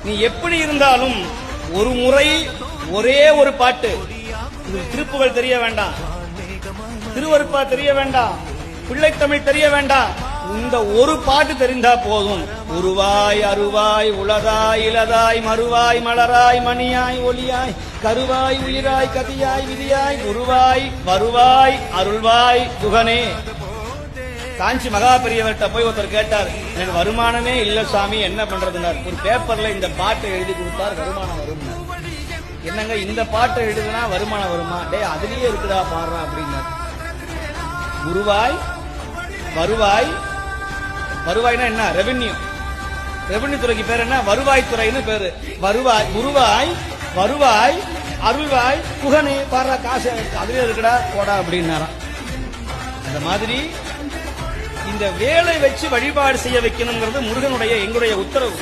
நீ எப்படி இருந்தாலும் ஒரு முறை ஒரே ஒரு பாட்டு, திருப்புகள் தெரிய வேண்டாம், திருவருப்பா தெரிய வேண்டாம், பிள்ளைத்தமிழ் தெரிய வேண்டாம், இந்த ஒரு பாட்டு தெரிந்தா போதும். உருவாய் அருவாய் உளதாய் இளதாய் மறுவாய் மலராய் மணியாய் ஒளியாய் கருவாய் உயிராய் கதியாய் விதியாய் குருவாய் வருவாய் அருள்வாய் குகனே. காஞ்சி மகா பெரியவர்கிட்ட போய் ஒருத்தர் கேட்டார், எனக்கு வருமானமே இல்ல சாமி, என்ன பண்றதுனார். ஒரு பேப்பர்ல இந்த பாட்டை எழுதி கொடுத்தார், வருமானம் வரும். என்னங்க இந்த பாட்டை எழுதுனா வருமானம் வருமா? டே அதுலயே இருக்குதா பாடுறா அப்படின்னார். குருவாய் வருவாய், வருவாய்னா என்ன? ரெவென்யூ. ரெவென்யூ துறைக்கு பேர் என்ன? வருவாய் துறைன்னு பேரு. வருவாய் குருவாய் வருவாய் அருள்வாய் குகனே, பாடுறா காசு அதுலயே இருக்குடா போடா அப்படின்னாராம். அந்த மாதிரி இந்த வேலை வச்சு வழிபாடு செய்ய வைக்கணுங்கிறது முருகனுடைய எங்களுடைய உத்தரவு.